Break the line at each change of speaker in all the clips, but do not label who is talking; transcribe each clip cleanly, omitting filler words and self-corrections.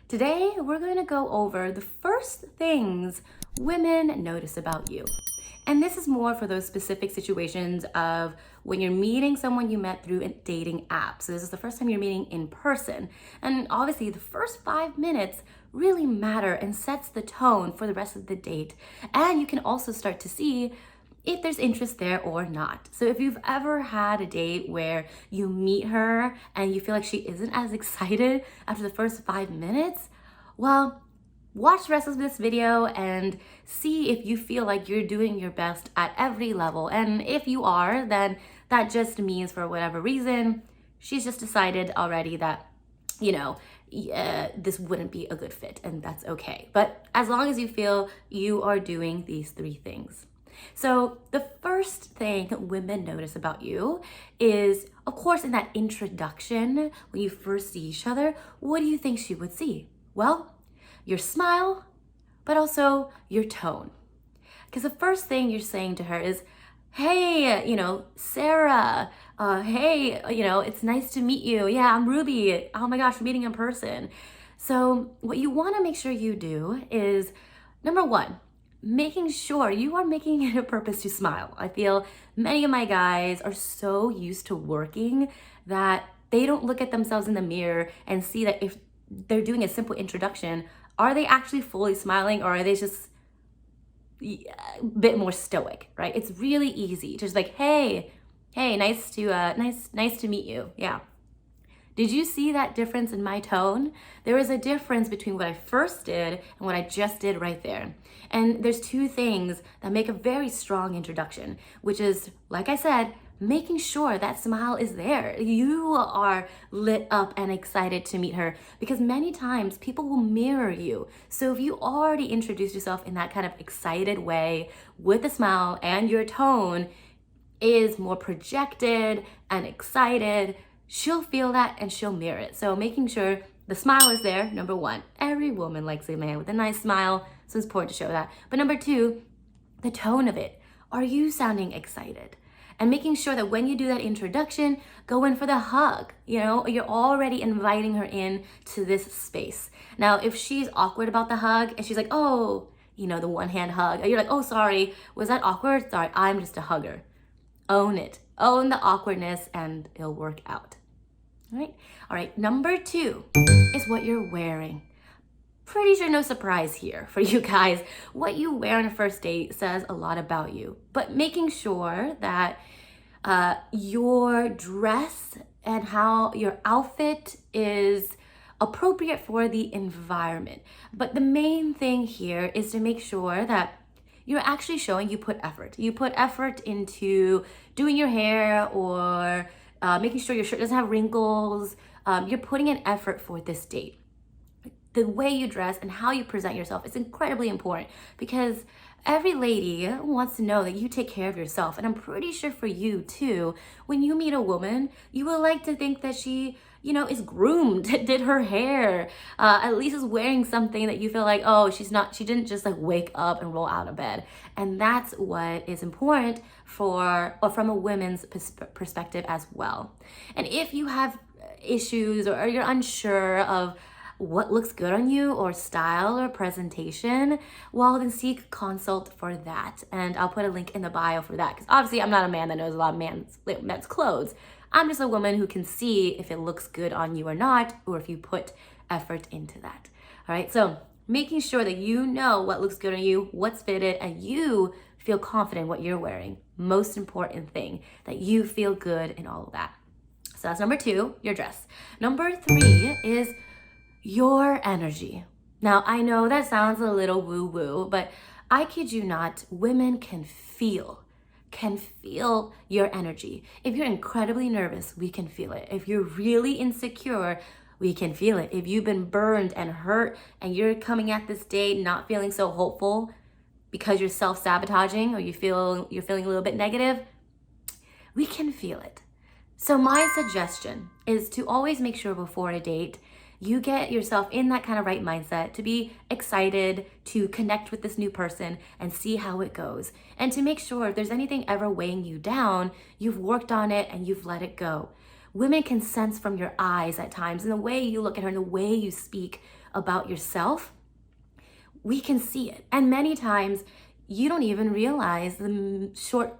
Today, we're going to go over the first things women notice about you. And this is more for those specific situations of when you're meeting someone you met through a dating app. So this is the first time you're meeting in person. And obviously the first 5 minutes really matter and sets the tone for the rest of the date. And you can also start to see if there's interest there or not. So if you've ever had a date where you meet her and you feel like she isn't as excited after the first 5 minutes, well, watch the rest of this video and see if you feel like you're doing your best at every level. And if you are, then that just means for whatever reason, she's just decided already that, this wouldn't be a good fit, and that's okay. But as long as you feel you are doing these 3 things. So the first thing women notice about you is, of course, in that introduction, when you first see each other, what do you think she would see? Well, your smile, but also your tone. Because the first thing you're saying to her is, hey, Sarah, hey, it's nice to meet you. Yeah, I'm Ruby. Oh my gosh, we're meeting in person. So what you want to make sure you do is, number one, making sure you are making it a purpose to smile. I feel many of my guys are so used to working that they don't look at themselves in the mirror and see that if they're doing a simple introduction, are they actually fully smiling, or are they just a bit more stoic, right? It's really easy to just like, hey, nice to meet you. Yeah. Did you see that difference in my tone? There was a difference between what I first did and what I just did right there. And there's 2 things that make a very strong introduction, which is, like I said, making sure that smile is there. You are lit up and excited to meet her, because many times people will mirror you. So if you already introduce yourself in that kind of excited way with a smile and your tone is more projected and excited, she'll feel that and she'll mirror it. So making sure the smile is there, number 1. Every woman likes a man with a nice smile, so it's important to show that. But number 2, the tone of it. Are you sounding excited? And making sure that when you do that introduction, go in for the hug. You're already inviting her in to this space. Now, if she's awkward about the hug and she's like, oh, the one-hand hug, you're like, oh, sorry, was that awkward? Sorry, I'm just a hugger. Own it. Own the awkwardness and it'll work out. All right, number 2 is what you're wearing. Pretty sure no surprise here for you guys. What you wear on a first date says a lot about you, but making sure that your dress and how your outfit is appropriate for the environment. But the main thing here is to make sure that you're actually showing you put effort. You put effort into doing your hair or making sure your shirt doesn't have wrinkles. You're putting an effort for this date. The way you dress and how you present yourself is incredibly important, because every lady wants to know that you take care of yourself. And I'm pretty sure for you too, when you meet a woman, you would like to think that she, is groomed, did her hair, at least is wearing something that you feel like, oh, she didn't just like wake up and roll out of bed. And that's what is important from a woman's perspective as well. And if you have issues or you're unsure of what looks good on you or style or presentation, well, then seek consult for that. And I'll put a link in the bio for that, because obviously I'm not a man that knows a lot of men's clothes. I'm just a woman who can see if it looks good on you or not, or if you put effort into that. All right, so making sure that you know what looks good on you, what's fitted, and you feel confident in what you're wearing. Most important thing, that you feel good in all of that. So that's number 2, your dress. Number 3 is your energy. Now, I know that sounds a little woo-woo, but I kid you not, women can feel your energy. If you're incredibly nervous, we can feel it. If you're really insecure, we can feel it. If you've been burned and hurt and you're coming at this date not feeling so hopeful because you're self-sabotaging or you're feeling a little bit negative, we can feel it. So my suggestion is to always make sure before a date you get yourself in that kind of right mindset to be excited to connect with this new person and see how it goes. And to make sure if there's anything ever weighing you down, you've worked on it and you've let it go. Women can sense from your eyes at times and the way you look at her and the way you speak about yourself, we can see it. And many times you don't even realize the short,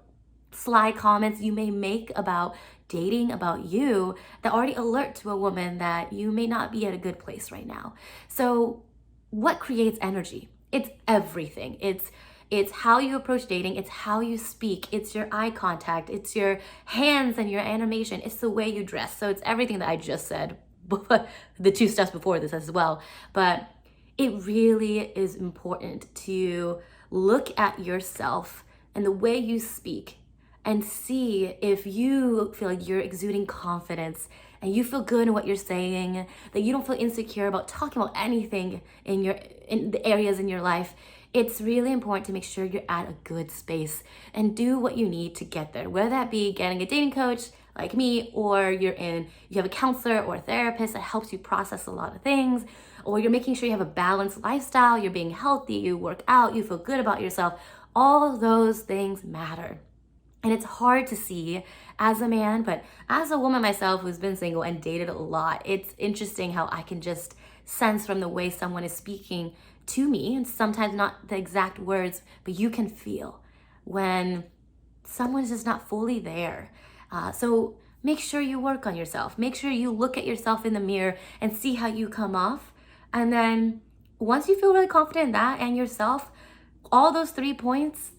sly comments you may make about dating, about you, that already alert to a woman that you may not be at a good place right now. So what creates energy? It's everything. It's how you approach dating, it's how you speak, it's your eye contact, it's your hands and your animation, it's the way you dress. So it's everything that I just said, the 2 steps before this as well. But it really is important to look at yourself and the way you speak and see if you feel like you're exuding confidence and you feel good in what you're saying, that you don't feel insecure about talking about anything in the areas in your life. It's really important to make sure you're at a good space and do what you need to get there, whether that be getting a dating coach like me, or you have a counselor or a therapist that helps you process a lot of things, or you're making sure you have a balanced lifestyle, you're being healthy, you work out, you feel good about yourself. All of those things matter. And it's hard to see as a man, but as a woman myself who's been single and dated a lot, it's interesting how I can just sense from the way someone is speaking to me, and sometimes not the exact words, but you can feel when someone's just not fully there. So make sure you work on yourself. Make sure you look at yourself in the mirror and see how you come off. And then once you feel really confident in that and yourself, all those 3 points,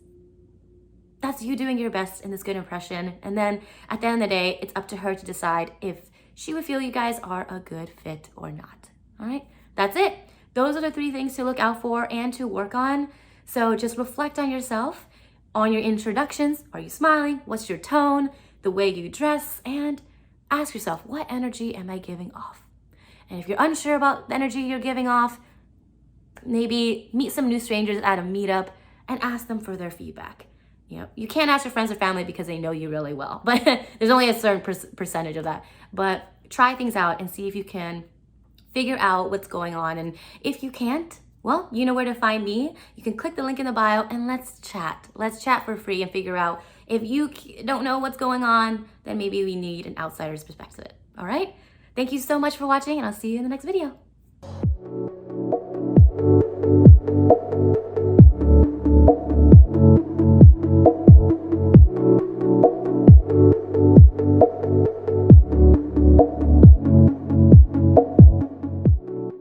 that's you doing your best in this good impression. And then at the end of the day, it's up to her to decide if she would feel you guys are a good fit or not. All right, that's it. Those are the 3 things to look out for and to work on. So just reflect on yourself, on your introductions. Are you smiling? What's your tone? The way you dress? And ask yourself, what energy am I giving off? And if you're unsure about the energy you're giving off, maybe meet some new strangers at a meetup and ask them for their feedback. You know, you can't ask your friends or family because they know you really well, but there's only a certain percentage of that. But try things out and see if you can figure out what's going on. And if you can't, well, you know where to find me. You can click the link in the bio and let's chat. Let's chat for free and figure out if you don't know what's going on, then maybe we need an outsider's perspective. All right? Thank you so much for watching, and I'll see you in the next video.